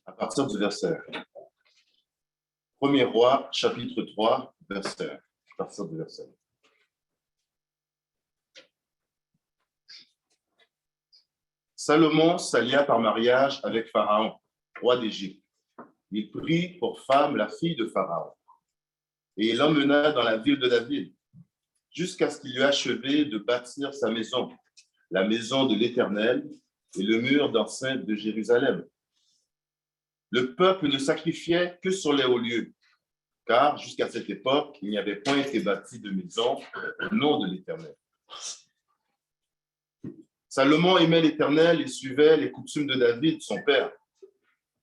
À partir du verset 1er Roi, chapitre 3, verset 1. À partir du verset 1. Salomon s'allia par mariage avec Pharaon, roi d'Égypte. Il prit pour femme la fille de Pharaon et il l'emmena dans la ville de David jusqu'à ce qu'il eût achevé de bâtir sa maison, la maison de l'Éternel et le mur d'enceinte de Jérusalem. Le peuple ne sacrifiait que sur les hauts lieux, car jusqu'à cette époque, il n'y avait point été bâti de maison au nom de l'Éternel. Salomon aimait l'Éternel et suivait les coutumes de David, son père.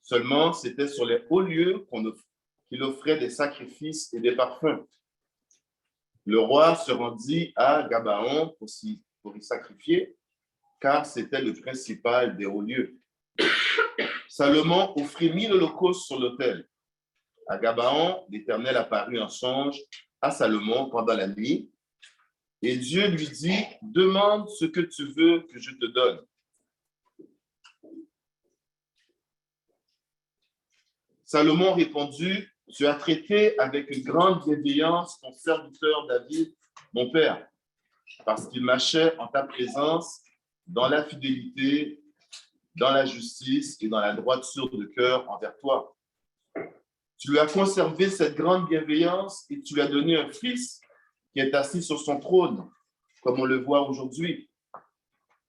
Seulement, c'était sur les hauts lieux qu'il offrait des sacrifices et des parfums. Le roi se rendit à Gabaon pour y sacrifier, car c'était le principal des hauts lieux. Salomon offrit 1000 holocaustes sur l'autel. À Gabaon, l'Éternel apparut en songe à Salomon pendant la nuit, et Dieu lui dit, « Demande ce que tu veux que je te donne. » Salomon répondit, « Tu as traité avec une grande bienveillance ton serviteur David, mon père, parce qu'il marchait en ta présence dans la fidélité, dans la justice et dans la droiture de cœur envers toi. Tu lui as conservé cette grande bienveillance et tu lui as donné un fils qui est assis sur son trône, comme on le voit aujourd'hui.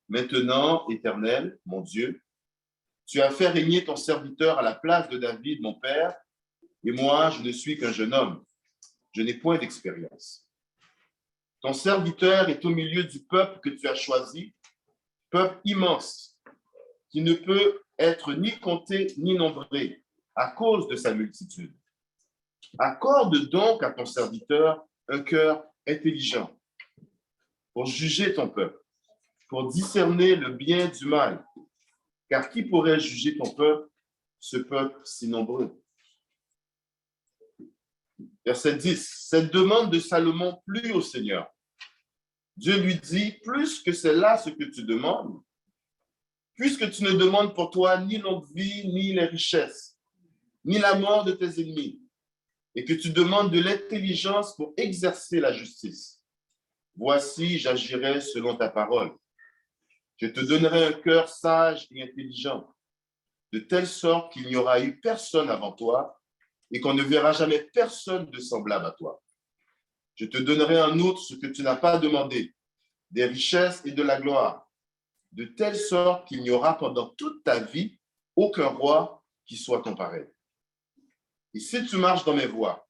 Maintenant, Éternel, mon Dieu, tu as fait régner ton serviteur à la place de David, mon père, et moi, je ne suis qu'un jeune homme. Je n'ai point d'expérience. Ton serviteur est au milieu du peuple que tu as choisi, peuple immense, qui ne peut être ni compté ni nombré à cause de sa multitude. Accorde donc à ton serviteur un cœur intelligent pour juger ton peuple, pour discerner le bien du mal. Car qui pourrait juger ton peuple, ce peuple si nombreux? Verset 10. Cette demande de Salomon plut au Seigneur. Dieu lui dit, plus que c'est là ce que tu demandes, puisque tu ne demandes pour toi ni longue vie, ni les richesses, ni la mort de tes ennemis, et que tu demandes de l'intelligence pour exercer la justice. Voici, j'agirai selon ta parole. Je te donnerai un cœur sage et intelligent, de telle sorte qu'il n'y aura eu personne avant toi et qu'on ne verra jamais personne de semblable à toi. Je te donnerai en outre ce que tu n'as pas demandé, des richesses et de la gloire, de telle sorte qu'il n'y aura pendant toute ta vie aucun roi qui soit ton pareil. Et si tu marches dans mes voies,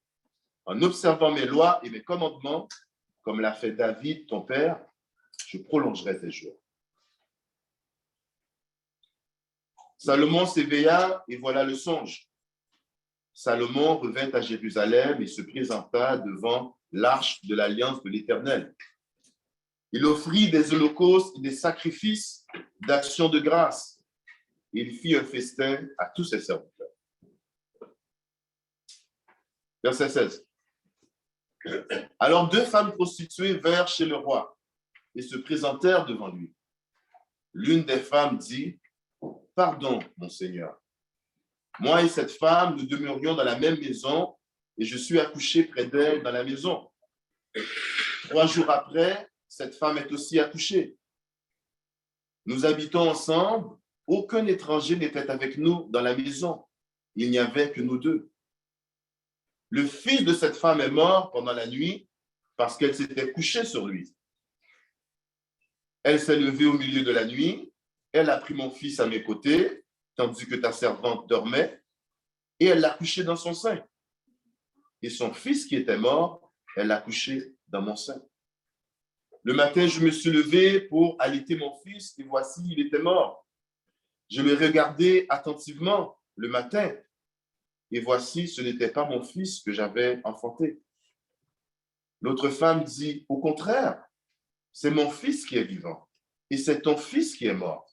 en observant mes lois et mes commandements, comme l'a fait David, ton père, je prolongerai tes jours. Salomon s'éveilla et voilà le songe. Salomon revint à Jérusalem et se présenta devant l'arche de l'alliance de l'Éternel. Il offrit des holocaustes et des sacrifices d'action de grâce. Il fit un festin à tous ses serviteurs. Verset 16. Alors 2 femmes prostituées vinrent chez le roi et se présentèrent devant lui. L'une des femmes dit, « Pardon, mon Seigneur. Moi et cette femme, nous demeurions dans la même maison et je suis accouché près d'elle dans la maison. 3 jours après, cette femme est aussi accouchée. Nous habitons ensemble, aucun étranger n'était avec nous dans la maison. Il n'y avait que nous 2. Le fils de cette femme est mort pendant la nuit parce qu'elle s'était couchée sur lui. Elle s'est levée au milieu de la nuit, elle a pris mon fils à mes côtés, tandis que ta servante dormait, et elle l'a couché dans son sein. Et son fils qui était mort, elle l'a couché dans mon sein. Le matin, je me suis levé pour allaiter mon fils, et voici, il était mort. Je le regardais attentivement le matin, et voici, ce n'était pas mon fils que j'avais enfanté. L'autre femme dit, au contraire, c'est mon fils qui est vivant, et c'est ton fils qui est mort.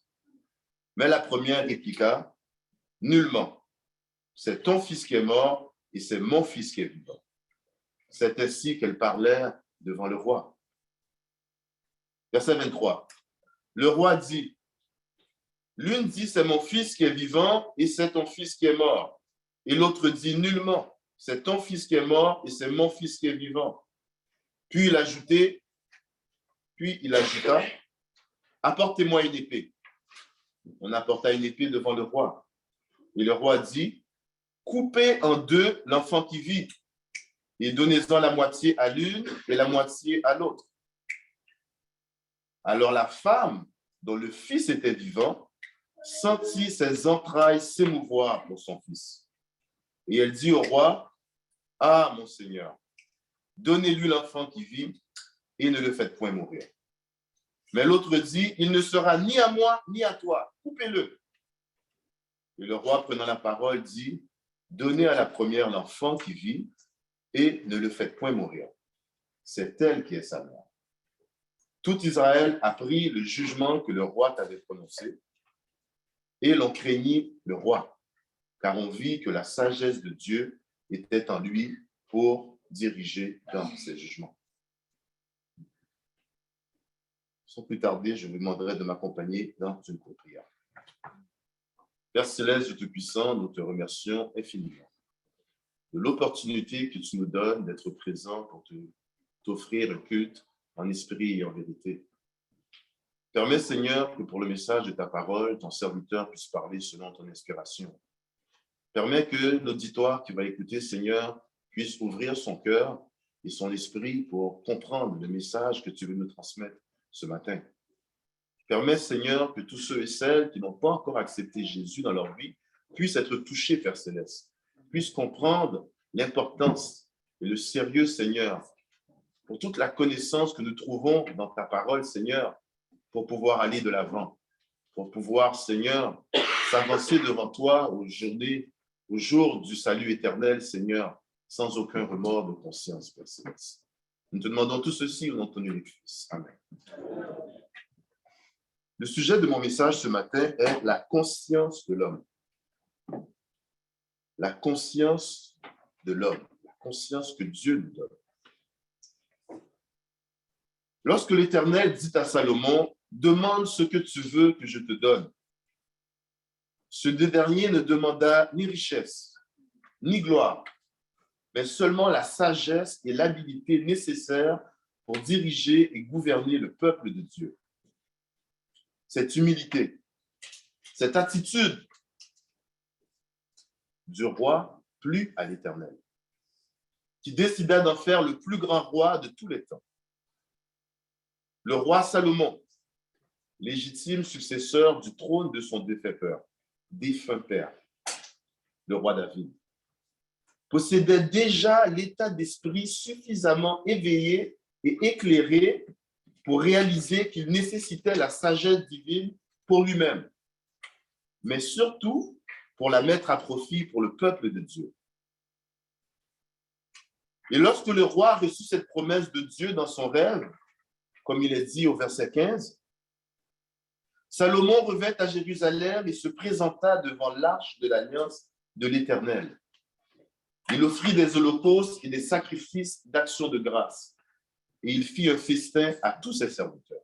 Mais la première répliqua, nullement. C'est ton fils qui est mort et c'est mon fils qui est vivant. C'est ainsi qu'elle parlait devant le roi. Verset 23. Le roi dit, l'une dit, c'est mon fils qui est vivant et c'est ton fils qui est mort. Et l'autre dit, nullement, c'est ton fils qui est mort et c'est mon fils qui est vivant. Puis il ajouta, apportez-moi une épée. On apporta une épée devant le roi. Et le roi dit, coupez en deux l'enfant qui vit et donnez-en la moitié à l'une et la moitié à l'autre. Alors la femme, dont le fils était vivant, sentit ses entrailles s'émouvoir pour son fils. Et elle dit au roi, ah, mon Seigneur, donnez-lui l'enfant qui vit et ne le faites point mourir. Mais l'autre dit, il ne sera ni à moi ni à toi, coupez-le. Et le roi, prenant la parole, dit, donnez à la première l'enfant qui vit et ne le faites point mourir. C'est elle qui est sa mère. Tout Israël apprit le jugement que le roi avait prononcé et l'on craignit le roi, car on vit que la sagesse de Dieu était en lui pour diriger dans ses jugements. Sans plus tarder, je vous demanderai de m'accompagner dans une courte prière. Père céleste, Dieu Tout-Puissant, nous te remercions infiniment de l'opportunité que tu nous donnes d'être présent pour t'offrir un culte en esprit et en vérité. Permets, Seigneur, que pour le message de ta parole, ton serviteur puisse parler selon ton inspiration. Permets que l'auditoire qui va écouter, Seigneur, puisse ouvrir son cœur et son esprit pour comprendre le message que tu veux nous transmettre ce matin. Permets, Seigneur, que tous ceux et celles qui n'ont pas encore accepté Jésus dans leur vie puissent être touchés, Père Céleste, puissent comprendre l'importance et le sérieux, Seigneur, pour toute la connaissance que nous trouvons dans ta parole, Seigneur, pour pouvoir aller de l'avant, pour pouvoir, Seigneur, s'avancer devant toi au jour du salut éternel, Seigneur, sans aucun remords de conscience, Père Céleste. Nous te demandons tout ceci au nom de ton unique Fils. Amen. Le sujet de mon message ce matin est la conscience de l'homme. La conscience de l'homme, la conscience que Dieu nous donne. Lorsque l'Éternel dit à Salomon, « Demande ce que tu veux que je te donne », ce dernier ne demanda ni richesse, ni gloire, mais seulement la sagesse et l'habilité nécessaires pour diriger et gouverner le peuple de Dieu. Cette humilité, cette attitude du roi plut à l'Éternel, qui décida d'en faire le plus grand roi de tous les temps. Le roi Salomon, légitime successeur du trône de son défunt père, le roi David, possédait déjà l'état d'esprit suffisamment éveillé et éclairé pour réaliser qu'il nécessitait la sagesse divine pour lui-même, mais surtout pour la mettre à profit pour le peuple de Dieu. Et lorsque le roi reçut cette promesse de Dieu dans son rêve, comme il est dit au verset 15, Salomon revint à Jérusalem et se présenta devant l'arche de l'alliance de l'Éternel. Il offrit des holocaustes et des sacrifices d'action de grâce, et il fit un festin à tous ses serviteurs.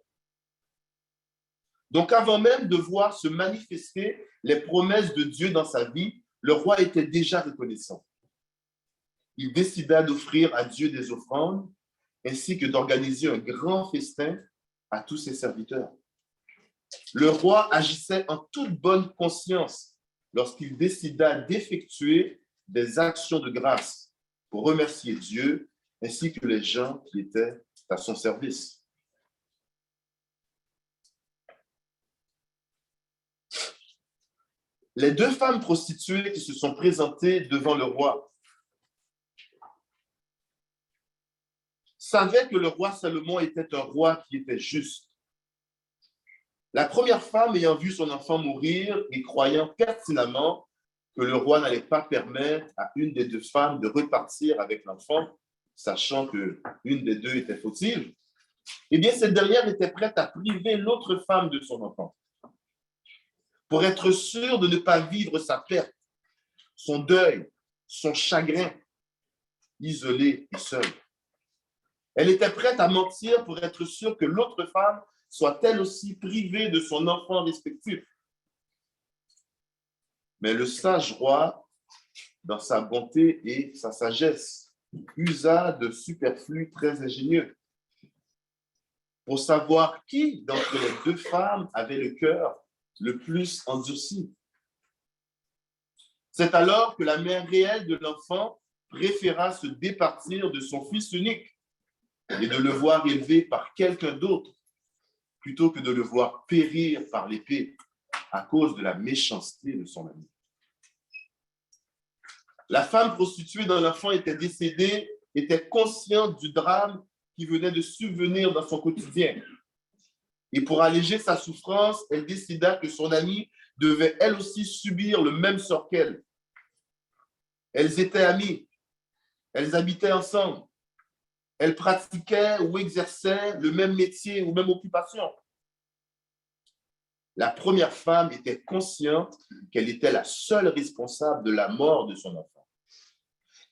Donc, avant même de voir se manifester les promesses de Dieu dans sa vie, le roi était déjà reconnaissant. Il décida d'offrir à Dieu des offrandes, ainsi que d'organiser un grand festin à tous ses serviteurs. Le roi agissait en toute bonne conscience lorsqu'il décida d'effectuer des actions de grâce pour remercier Dieu ainsi que les gens qui étaient à son service. Les deux femmes prostituées qui se sont présentées devant le roi savaient que le roi Salomon était un roi qui était juste. La première femme ayant vu son enfant mourir et croyant pertinemment que le roi n'allait pas permettre à une des deux femmes de repartir avec l'enfant, sachant qu'une des deux était fautive, eh bien, cette dernière était prête à priver l'autre femme de son enfant pour être sûre de ne pas vivre sa perte, son deuil, son chagrin, isolée et seule. Elle était prête à mentir pour être sûre que l'autre femme soit elle aussi privée de son enfant respectif. Mais le sage roi, dans sa bonté et sa sagesse, usa de superflus très ingénieux pour savoir qui d'entre les deux femmes avait le cœur le plus endurci. C'est alors que la mère réelle de l'enfant préféra se départir de son fils unique et de le voir élevé par quelqu'un d'autre, plutôt que de le voir périr par l'épée à cause de la méchanceté de son ami. La femme prostituée dont l'enfant était décédé était consciente du drame qui venait de subvenir dans son quotidien. Et pour alléger sa souffrance, elle décida que son amie devait elle aussi subir le même sort qu'elle. Elles étaient amies, elles habitaient ensemble, elles pratiquaient ou exerçaient le même métier ou même occupation. La première femme était consciente qu'elle était la seule responsable de la mort de son enfant.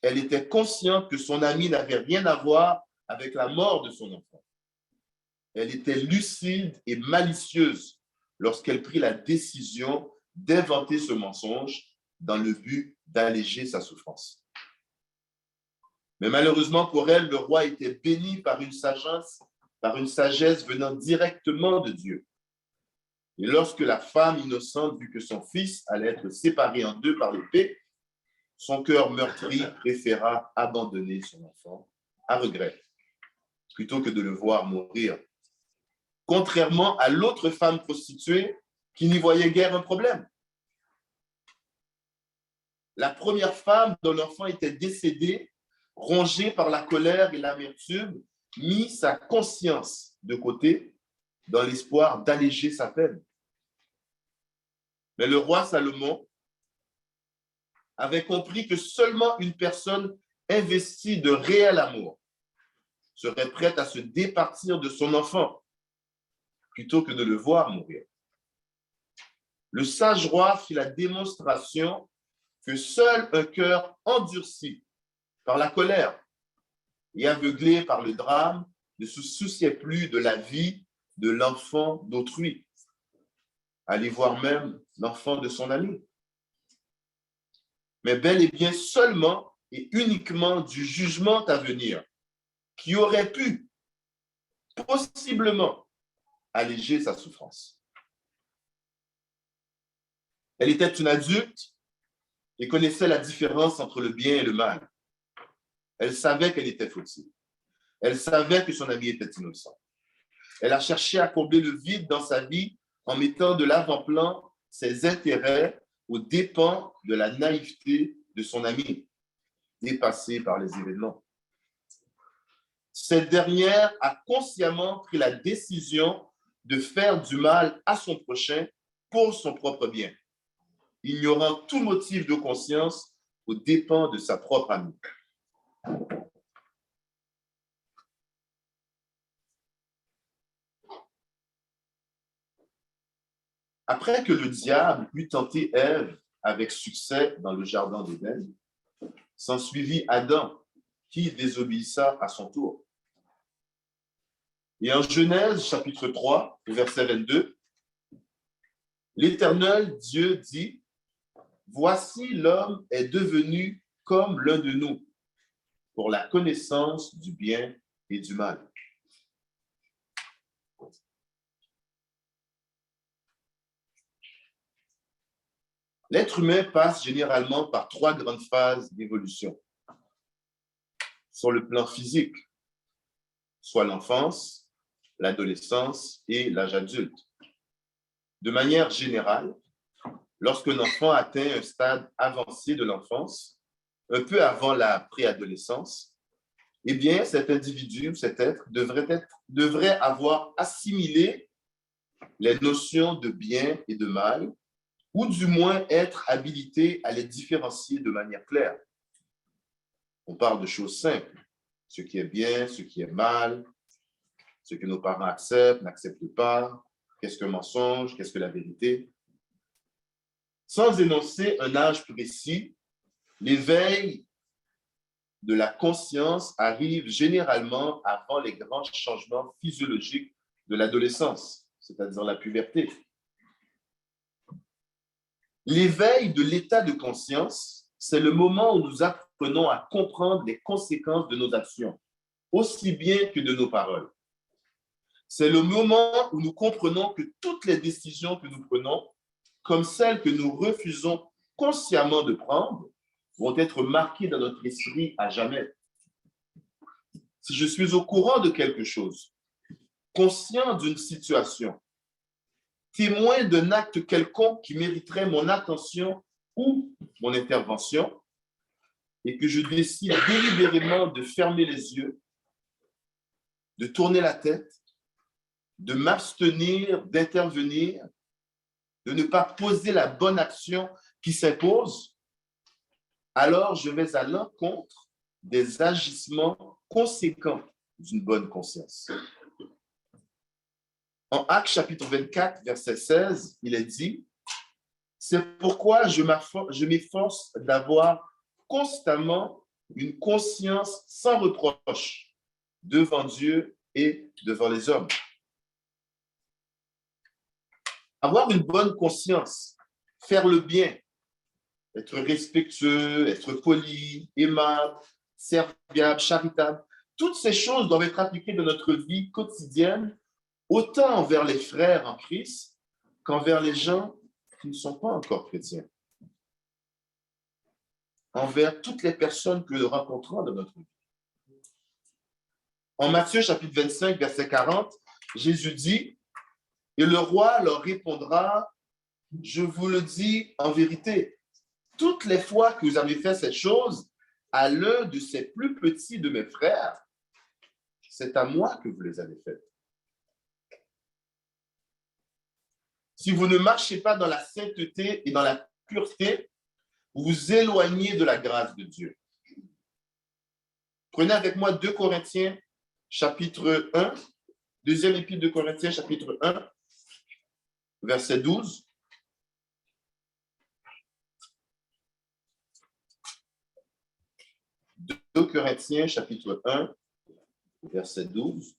Elle était consciente que son amie n'avait rien à voir avec la mort de son enfant. Elle était lucide et malicieuse lorsqu'elle prit la décision d'inventer ce mensonge dans le but d'alléger sa souffrance. Mais malheureusement pour elle, le roi était béni par une sagesse venant directement de Dieu. Et lorsque la femme innocente vit que son fils allait être séparé en deux par l'épée, son cœur meurtri préféra abandonner son enfant à regret, plutôt que de le voir mourir. Contrairement à l'autre femme prostituée qui n'y voyait guère un problème. La première femme dont l'enfant était décédé, rongée par la colère et l'amertume, mit sa conscience de côté dans l'espoir d'alléger sa peine. Mais le roi Salomon avait compris que seulement une personne investie de réel amour serait prête à se départir de son enfant plutôt que de le voir mourir. Le sage roi fit la démonstration que seul un cœur endurci par la colère et aveuglé par le drame ne se souciait plus de la vie de l'enfant d'autrui. Allez voir même l'enfant de son ami. Mais bel et bien seulement et uniquement du jugement à venir qui aurait pu possiblement alléger sa souffrance. Elle était une adulte et connaissait la différence entre le bien et le mal. Elle savait qu'elle était fautive. Elle savait que son ami était innocent. Elle a cherché à combler le vide dans sa vie en mettant de l'avant-plan ses intérêts aux dépens de la naïveté de son ami, dépassée par les événements. Cette dernière a consciemment pris la décision de faire du mal à son prochain pour son propre bien, ignorant tout motif de conscience aux dépens de sa propre amie. Après que le diable eut tenté Ève avec succès dans le jardin d'Éden, s'ensuivit Adam, qui désobéissa à son tour. Et en Genèse, chapitre 3, verset 22, l'Éternel Dieu dit, « Voici l'homme est devenu comme l'un de nous, pour la connaissance du bien et du mal. » L'être humain passe généralement par trois grandes phases d'évolution. Sur le plan physique, soit l'enfance, l'adolescence et l'âge adulte. De manière générale, lorsqu'un enfant atteint un stade avancé de l'enfance, un peu avant la préadolescence, eh bien, cet individu, cet être, devrait avoir assimilé les notions de bien et de mal, ou du moins être habilité à les différencier de manière claire. On parle de choses simples, ce qui est bien, ce qui est mal, ce que nos parents acceptent, n'acceptent pas, qu'est-ce qu'un mensonge, qu'est-ce que la vérité. Sans énoncer un âge précis, l'éveil de la conscience arrive généralement avant les grands changements physiologiques de l'adolescence, c'est-à-dire la puberté. L'éveil de l'état de conscience, c'est le moment où nous apprenons à comprendre les conséquences de nos actions, aussi bien que de nos paroles. C'est le moment où nous comprenons que toutes les décisions que nous prenons, comme celles que nous refusons consciemment de prendre, vont être marquées dans notre esprit à jamais. Si je suis au courant de quelque chose, conscient d'une situation, témoin d'un acte quelconque qui mériterait mon attention ou mon intervention, et que je décide délibérément de fermer les yeux, de tourner la tête, de m'abstenir d'intervenir, de ne pas poser la bonne action qui s'impose, alors je vais à l'encontre des agissements conséquents d'une bonne conscience. En Actes chapitre 24, verset 16, il est dit « C'est pourquoi je m'efforce d'avoir constamment une conscience sans reproche devant Dieu et devant les hommes. » Avoir une bonne conscience, faire le bien, être respectueux, être poli, aimable, serviable, charitable, toutes ces choses doivent être appliquées dans notre vie quotidienne, autant envers les frères en Christ qu'envers les gens qui ne sont pas encore chrétiens. Envers toutes les personnes que nous rencontrons dans notre vie. En Matthieu chapitre 25, verset 40, Jésus dit « Et le roi leur répondra, je vous le dis en vérité, toutes les fois que vous avez fait cette chose à l'un de ces plus petits de mes frères, c'est à moi que vous les avez faites. Si vous ne marchez pas dans la sainteté et dans la pureté, vous vous éloignez de la grâce de Dieu. » Prenez avec moi 2 Corinthiens, chapitre 1, deuxième épître de Corinthiens, chapitre 1, verset 12. Deux Corinthiens, chapitre 1, verset 12.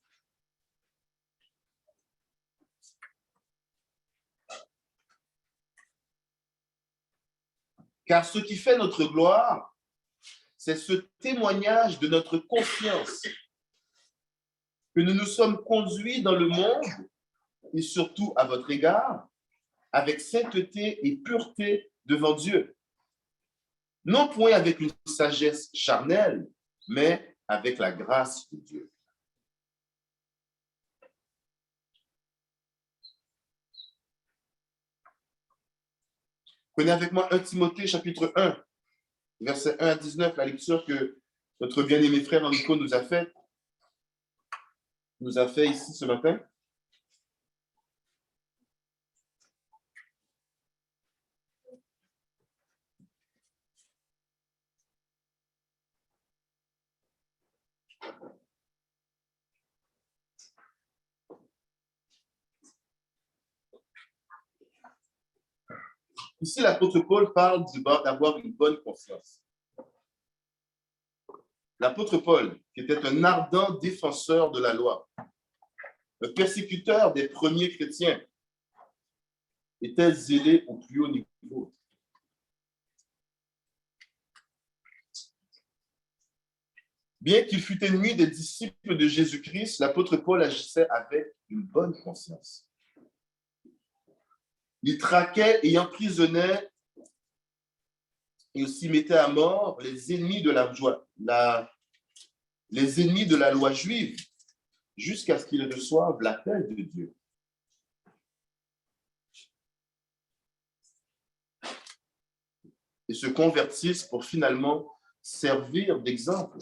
Car ce qui fait notre gloire, c'est ce témoignage de notre confiance, que nous nous sommes conduits dans le monde, et surtout à votre égard, avec sainteté et pureté devant Dieu. Non point avec une sagesse charnelle, mais avec la grâce de Dieu. Prenez avec moi 1 Timothée, chapitre 1, verset 1 à 19, la lecture que notre bien-aimé frère Enrico nous a fait ici ce matin. Ici, l'apôtre Paul parle d'avoir une bonne conscience. L'apôtre Paul, qui était un ardent défenseur de la loi, un persécuteur des premiers chrétiens, était zélé au plus haut niveau. Bien qu'il fût ennemi des disciples de Jésus-Christ, l'apôtre Paul agissait avec une bonne conscience. Il traquait et emprisonnait et aussi mettait à mort les ennemis de les ennemis de la loi juive jusqu'à ce qu'ils reçoivent l'appel de Dieu. Et se convertissent pour finalement servir d'exemple.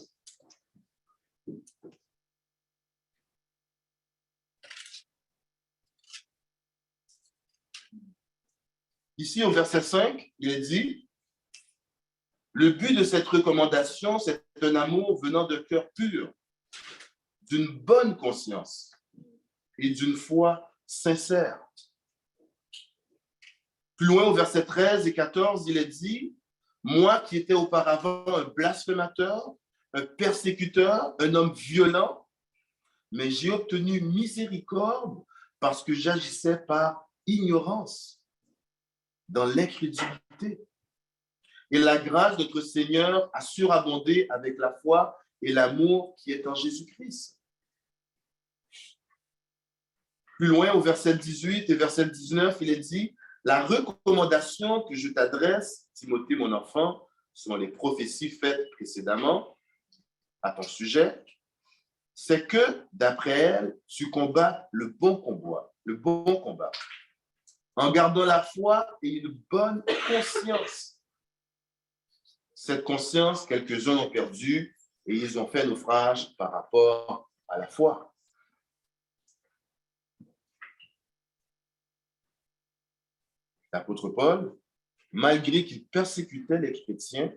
Ici, au verset 5, il est dit, le but de cette recommandation, c'est un amour venant de cœur pur, d'une bonne conscience et d'une foi sincère. Plus loin, au verset 13 et 14, il est dit, moi qui étais auparavant un blasphémateur, un persécuteur, un homme violent, mais j'ai obtenu miséricorde parce que j'agissais par ignorance, dans l'incrédulité. Et la grâce de notre Seigneur a surabondé avec la foi et l'amour qui est en Jésus-Christ. Plus loin, au verset 18 et verset 19, il est dit, la recommandation que je t'adresse, Timothée, mon enfant, selon les prophéties faites précédemment à ton sujet, c'est que, d'après elle, tu combats le bon combat, en gardant la foi et une bonne conscience. Cette conscience, quelques-uns l'ont perdue et ils ont fait naufrage par rapport à la foi. L'apôtre Paul, malgré qu'il persécutait les chrétiens,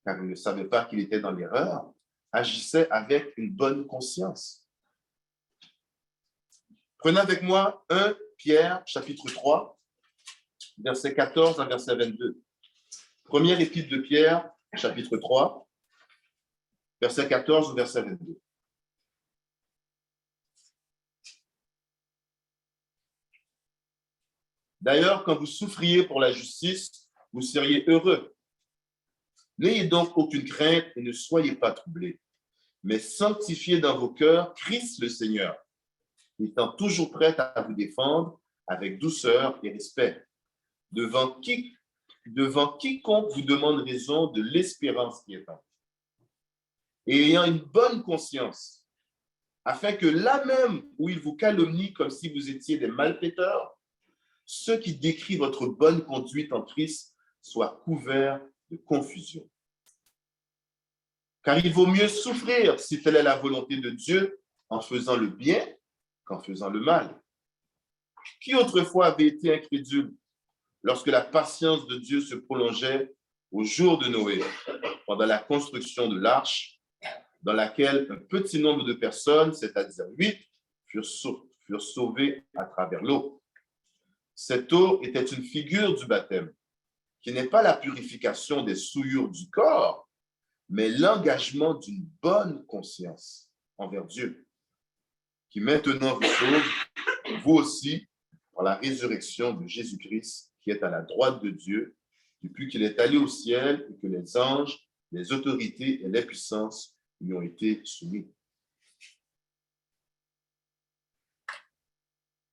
car il ne savait pas qu'il était dans l'erreur, agissait avec une bonne conscience. Prenez avec moi 1 Pierre, chapitre 3, verset 14 à verset 22. Première épître de Pierre, chapitre 3, verset 14 au verset 22. D'ailleurs, quand vous souffriez pour la justice, vous seriez heureux. N'ayez donc aucune crainte et ne soyez pas troublés, mais sanctifiez dans vos cœurs Christ le Seigneur, étant toujours prêt à vous défendre avec douceur et respect, devant quiconque vous demande raison de l'espérance qui est en vous, et ayant une bonne conscience, afin que là même où il vous calomnie comme si vous étiez des malfaiteurs, ceux qui décrivent votre bonne conduite en Christ soient couverts de confusion. Car il vaut mieux souffrir, si telle est la volonté de Dieu, en faisant le bien qu'en faisant le mal. Qui autrefois avait été incrédule lorsque la patience de Dieu se prolongeait au jour de Noé, pendant la construction de l'arche, dans laquelle un petit nombre de personnes, c'est-à-dire 8, furent sauvées à travers l'eau. Cette eau était une figure du baptême, qui n'est pas la purification des souillures du corps, mais l'engagement d'une bonne conscience envers Dieu, qui maintenant vous sauve, vous aussi, par la résurrection de Jésus-Christ, qui est à la droite de Dieu, depuis qu'il est allé au ciel et que les anges, les autorités et les puissances lui ont été soumis.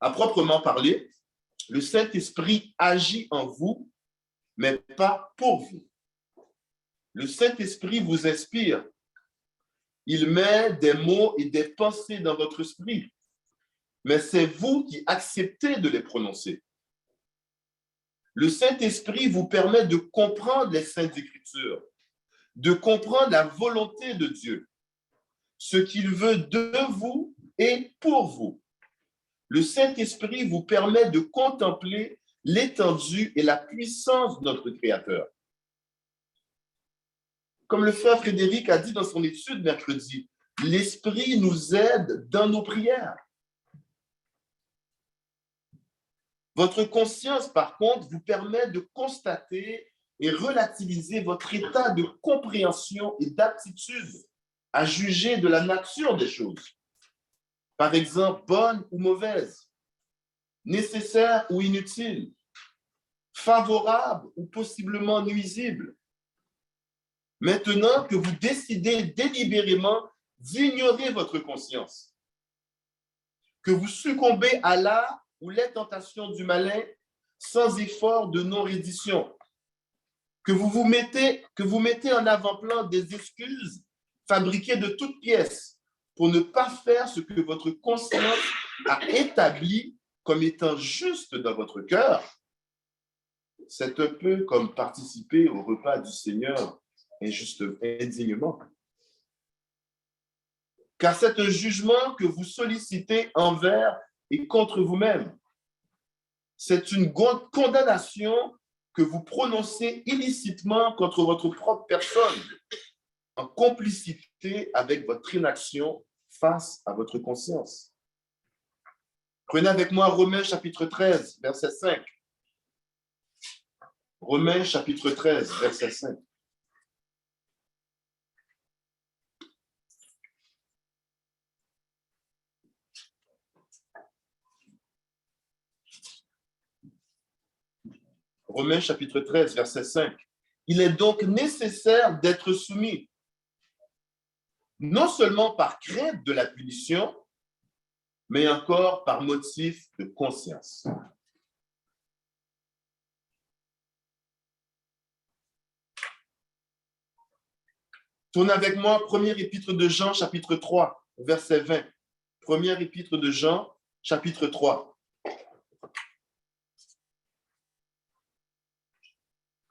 À proprement parler, le Saint-Esprit agit en vous, mais pas pour vous. Le Saint-Esprit vous inspire. Il met des mots et des pensées dans votre esprit, mais c'est vous qui acceptez de les prononcer. Le Saint-Esprit vous permet de comprendre les Saintes Écritures, de comprendre la volonté de Dieu, ce qu'il veut de vous et pour vous. Le Saint-Esprit vous permet de contempler l'étendue et la puissance de notre Créateur. Comme le frère Frédéric a dit dans son étude mercredi, l'Esprit nous aide dans nos prières. Votre conscience, par contre, vous permet de constater et relativiser votre état de compréhension et d'aptitude à juger de la nature des choses. Par exemple, bonne ou mauvaise, nécessaire ou inutile, favorable ou possiblement nuisible. Maintenant que vous décidez délibérément d'ignorer votre conscience, que vous succombez à l'art ou les tentations du malin sans effort de non-reddition, que vous mettez en avant-plan des excuses fabriquées de toutes pièces pour ne pas faire ce que votre conscience a établi comme étant juste dans votre cœur, c'est un peu comme participer au repas du Seigneur indignement. Car c'est un jugement que vous sollicitez envers et contre vous-même. C'est une condamnation que vous prononcez illicitement contre votre propre personne, en complicité avec votre inaction face à votre conscience. Prenez avec moi Romains chapitre 13, verset 5. Romains chapitre 13, verset 5. Romains chapitre 13, verset 5. Il est donc nécessaire d'être soumis, non seulement par crainte de la punition, mais encore par motif de conscience. Tournez avec moi, première épître de Jean, chapitre 3, verset 20. Première épître de Jean, chapitre 3.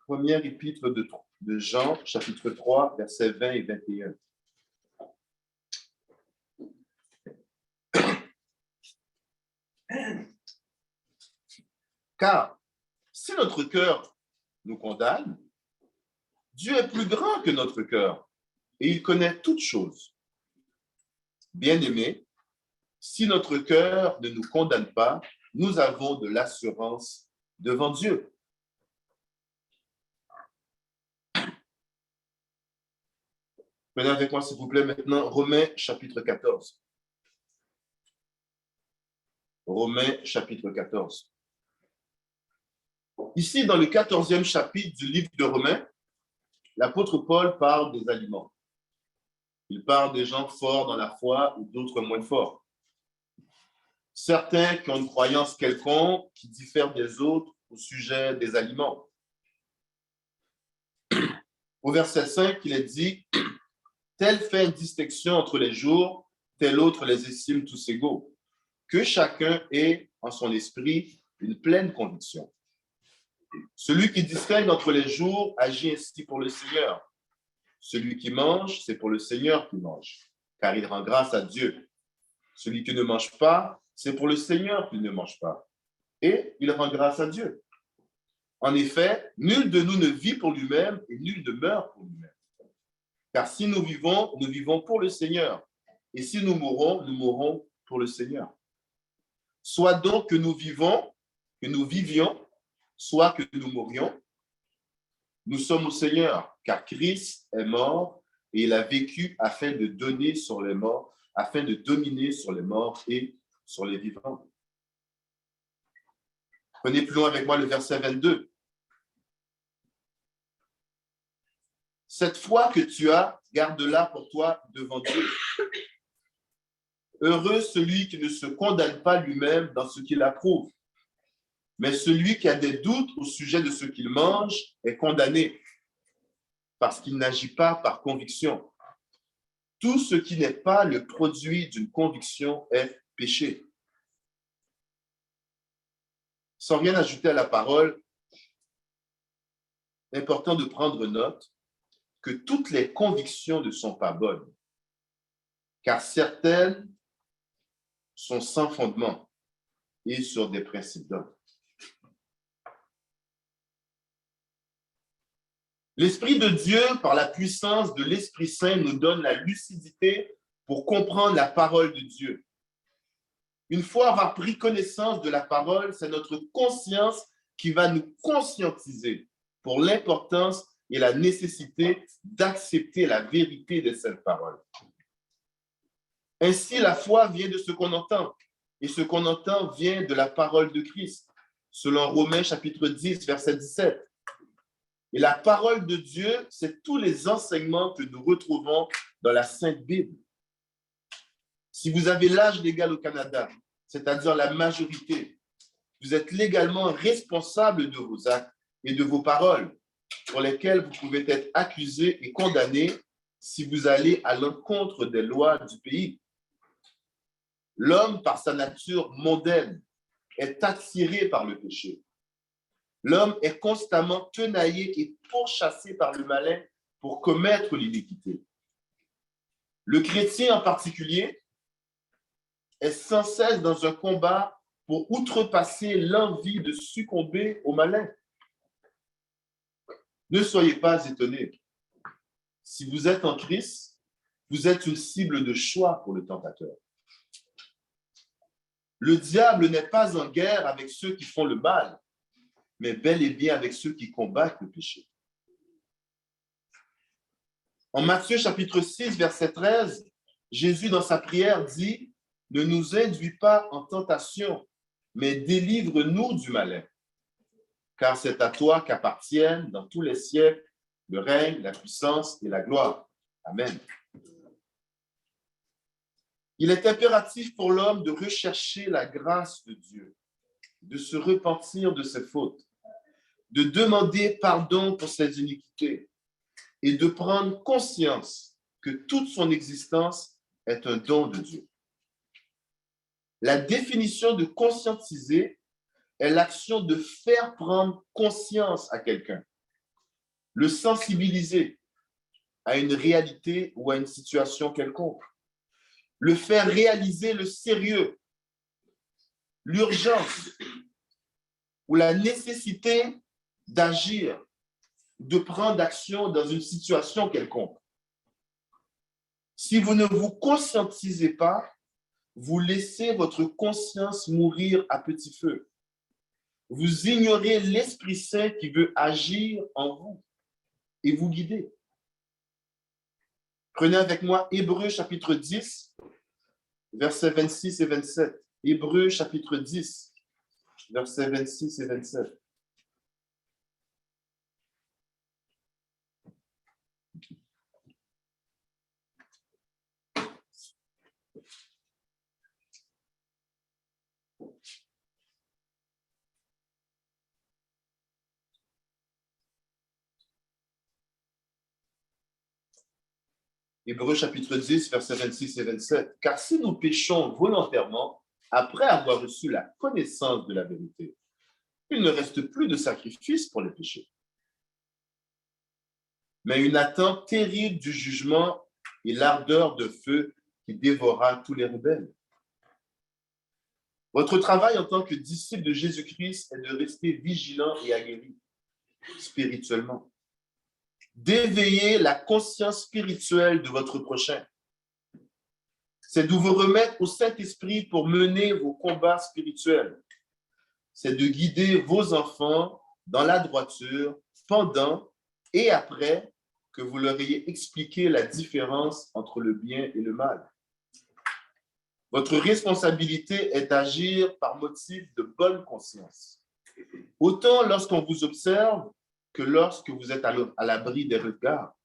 Première épître de Jean, chapitre 3, versets 20 et 21. Car si notre cœur nous condamne, Dieu est plus grand que notre cœur et il connaît toutes choses. Bien-aimés, si notre cœur ne nous condamne pas, nous avons de l'assurance devant Dieu. Prenez avec moi, s'il vous plaît, maintenant, Romains chapitre 14. Romains chapitre 14. Ici, dans le 14e chapitre du livre de Romains, l'apôtre Paul parle des aliments. Il parle des gens forts dans la foi ou d'autres moins forts. Certains qui ont une croyance quelconque qui diffère des autres au sujet des aliments. Au verset 5, il est dit « Tel fait une distinction entre les jours, tel autre les estime tous égaux. Que chacun ait en son esprit une pleine conviction. Celui qui distingue entre les jours agit ainsi pour le Seigneur. Celui qui mange, c'est pour le Seigneur qui mange, car il rend grâce à Dieu. Celui qui ne mange pas, c'est pour le Seigneur qu'il ne mange pas, et il rend grâce à Dieu. En effet, nul de nous ne vit pour lui-même et nul ne meurt pour lui-même. Car si nous vivons pour le Seigneur, et si nous mourrons pour le Seigneur. Soit donc que nous vivions, soit que nous mourions, nous sommes au Seigneur, car Christ est mort et il a vécu afin de dominer sur les morts et sur les vivants. Prenez plus loin avec moi le verset 22. Cette foi que tu as, garde-la pour toi devant Dieu. Heureux celui qui ne se condamne pas lui-même dans ce qu'il approuve. Mais celui qui a des doutes au sujet de ce qu'il mange est condamné parce qu'il n'agit pas par conviction. Tout ce qui n'est pas le produit d'une conviction est péché. Sans rien ajouter à la parole, il est important de prendre note que toutes les convictions ne sont pas bonnes, car certaines sont sans fondement et sur des principes d'homme. L'Esprit de Dieu, par la puissance de l'Esprit Saint, nous donne la lucidité pour comprendre la parole de Dieu. Une fois avoir pris connaissance de la parole, c'est notre conscience qui va nous conscientiser pour l'importance et la nécessité d'accepter la vérité de cette parole. Ainsi, la foi vient de ce qu'on entend, et ce qu'on entend vient de la parole de Christ, selon Romains chapitre 10, verset 17. Et la parole de Dieu, c'est tous les enseignements que nous retrouvons dans la Sainte Bible. Si vous avez l'âge légal au Canada, c'est-à-dire la majorité, vous êtes légalement responsable de vos actes et de vos paroles, pour lesquelles vous pouvez être accusé et condamné si vous allez à l'encontre des lois du pays. L'homme, par sa nature mondaine, est attiré par le péché. L'homme est constamment tenaillé et pourchassé par le malin pour commettre l'iniquité. Le chrétien en particulier est sans cesse dans un combat pour outrepasser l'envie de succomber au malin. Ne soyez pas étonnés. Si vous êtes en Christ, vous êtes une cible de choix pour le tentateur. Le diable n'est pas en guerre avec ceux qui font le mal, mais bel et bien avec ceux qui combattent le péché. En Matthieu chapitre 6, verset 13, Jésus, dans sa prière, dit « Ne nous induis pas en tentation, mais délivre-nous du malin. » car c'est à toi qu'appartiennent dans tous les siècles le règne, la puissance et la gloire. Amen. Il est impératif pour l'homme de rechercher la grâce de Dieu, de se repentir de ses fautes, de demander pardon pour ses iniquités et de prendre conscience que toute son existence est un don de Dieu. La définition de conscientiser est l'action de faire prendre conscience à quelqu'un, le sensibiliser à une réalité ou à une situation quelconque, le faire réaliser le sérieux, l'urgence ou la nécessité d'agir, de prendre action dans une situation quelconque. Si vous ne vous conscientisez pas, vous laissez votre conscience mourir à petit feu. Vous ignorez l'Esprit Saint qui veut agir en vous et vous guider. Prenez avec moi Hébreux chapitre 10, versets 26 et 27. Hébreux chapitre 10, versets 26 et 27. Hébreux chapitre 10, versets 26 et 27. Car si nous péchons volontairement, après avoir reçu la connaissance de la vérité, il ne reste plus de sacrifice pour les péchés, mais une attente terrible du jugement et l'ardeur de feu qui dévorera tous les rebelles. Votre travail en tant que disciple de Jésus-Christ est de rester vigilant et aguerri spirituellement, d'éveiller la conscience spirituelle de votre prochain. C'est de vous remettre au Saint-Esprit pour mener vos combats spirituels. C'est de guider vos enfants dans la droiture pendant et après que vous leur ayez expliqué la différence entre le bien et le mal. Votre responsabilité est d'agir par motif de bonne conscience, autant lorsqu'on vous observe que lorsque vous êtes à l'abri des regards.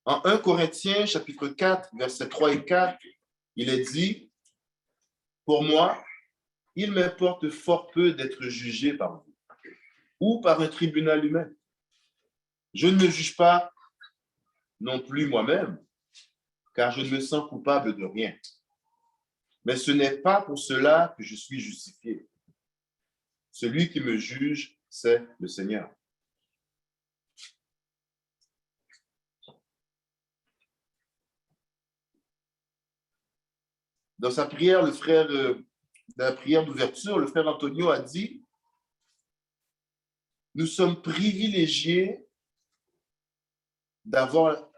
En 1 Corinthiens, chapitre 4, versets 3 et 4, il est dit « Pour moi, il m'importe fort peu d'être jugé par vous ou par un tribunal humain. Je ne me juge pas non plus moi-même, car je ne me sens coupable de rien. Mais ce n'est pas pour cela que je suis justifié. Celui qui me juge, c'est le Seigneur. » Dans sa prière, dans la prière d'ouverture, le frère Antonio a dit « Nous sommes privilégiés d'avoir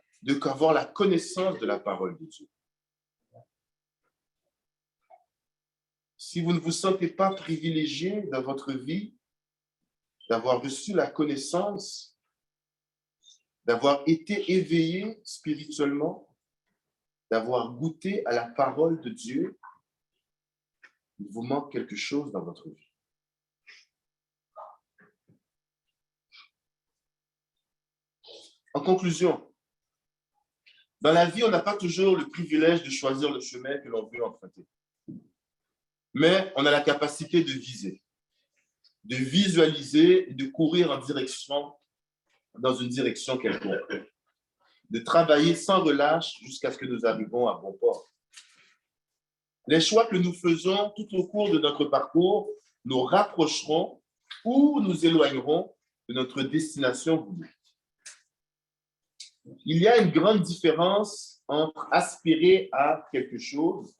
la connaissance de la parole de Dieu. » Si vous ne vous sentez pas privilégié dans votre vie d'avoir reçu la connaissance, d'avoir été éveillé spirituellement, d'avoir goûté à la parole de Dieu, il vous manque quelque chose dans votre vie. En conclusion, dans la vie, on n'a pas toujours le privilège de choisir le chemin que l'on veut emprunter. Mais on a la capacité de viser, de visualiser et de courir dans une direction quelconque, de travailler sans relâche jusqu'à ce que nous arrivons à bon port. Les choix que nous faisons tout au cours de notre parcours nous rapprocheront ou nous éloigneront de notre destination voulue. Il y a une grande différence entre aspirer à quelque chose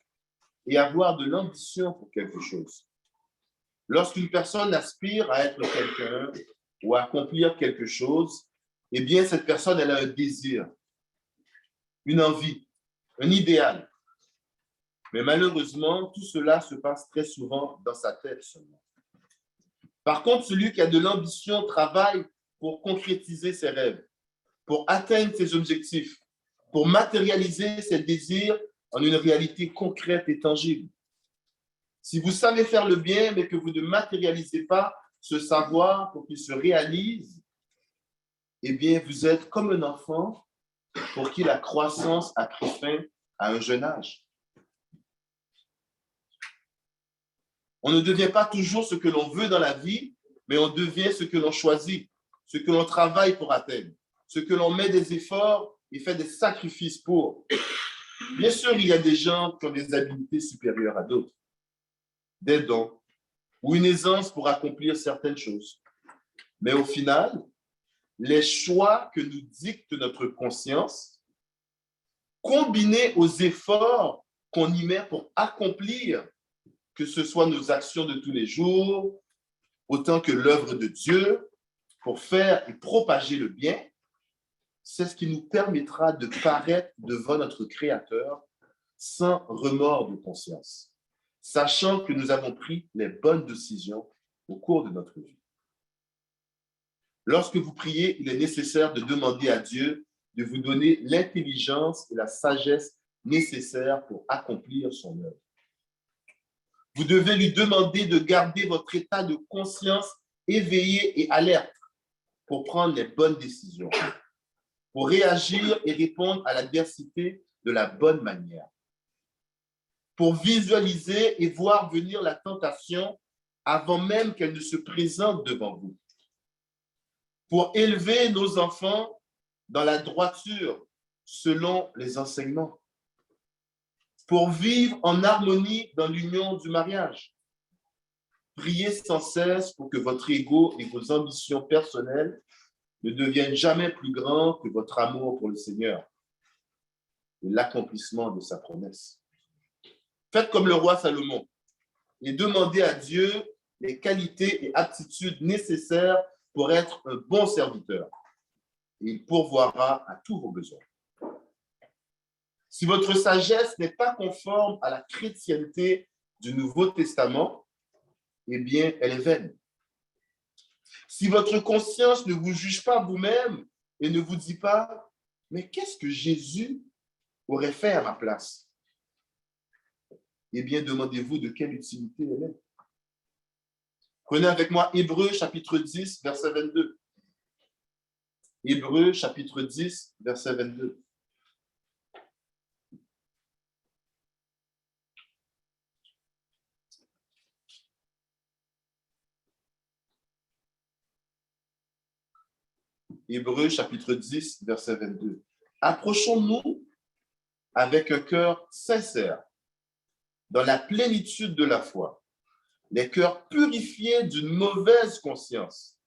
et avoir de l'ambition pour quelque chose. Lorsqu'une personne aspire à être quelqu'un ou à accomplir quelque chose, eh bien, cette personne, elle a un désir, une envie, un idéal. Mais malheureusement, tout cela se passe très souvent dans sa tête seulement. Par contre, celui qui a de l'ambition travaille pour concrétiser ses rêves, pour atteindre ses objectifs, pour matérialiser ses désirs en une réalité concrète et tangible. Si vous savez faire le bien, mais que vous ne matérialisez pas ce savoir pour qu'il se réalise, eh bien, vous êtes comme un enfant pour qui la croissance a pris fin à un jeune âge. On ne devient pas toujours ce que l'on veut dans la vie, mais on devient ce que l'on choisit, ce que l'on travaille pour atteindre, ce que l'on met des efforts et fait des sacrifices pour. Bien sûr, il y a des gens qui ont des habiletés supérieures à d'autres, des dons ou une aisance pour accomplir certaines choses. Mais au final, les choix que nous dicte notre conscience, combinés aux efforts qu'on y met pour accomplir, que ce soit nos actions de tous les jours, autant que l'œuvre de Dieu, pour faire et propager le bien, c'est ce qui nous permettra de paraître devant notre Créateur sans remords de conscience, sachant que nous avons pris les bonnes décisions au cours de notre vie. Lorsque vous priez, il est nécessaire de demander à Dieu de vous donner l'intelligence et la sagesse nécessaires pour accomplir son œuvre. Vous devez lui demander de garder votre état de conscience éveillé et alerte pour prendre les bonnes décisions, pour réagir et répondre à l'adversité de la bonne manière, pour visualiser et voir venir la tentation avant même qu'elle ne se présente devant vous, pour élever nos enfants dans la droiture selon les enseignements, pour vivre en harmonie dans l'union du mariage. Priez sans cesse pour que votre ego et vos ambitions personnelles ne deviennent jamais plus grands que votre amour pour le Seigneur et l'accomplissement de sa promesse. Faites comme le roi Salomon et demandez à Dieu les qualités et aptitudes nécessaires pour être un bon serviteur. Et il pourvoira à tous vos besoins. Si votre sagesse n'est pas conforme à la chrétienté du Nouveau Testament, eh bien, elle est vaine. Si votre conscience ne vous juge pas vous-même et ne vous dit pas, mais qu'est-ce que Jésus aurait fait à ma place? Eh bien, demandez-vous de quelle utilité elle est. Prenez avec moi Hébreux chapitre 10, verset 22. Hébreux chapitre 10, verset 22. Hébreux chapitre 10, verset 22. Approchons-nous avec un cœur sincère, dans la plénitude de la foi, les cœurs purifiés d'une mauvaise conscience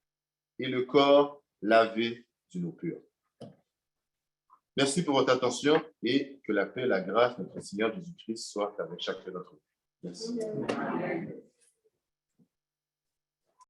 et le corps lavé d'une eau pure. Merci pour votre attention et que la paix et la grâce de notre Seigneur Jésus-Christ soient avec chacun d'entre vous. Merci.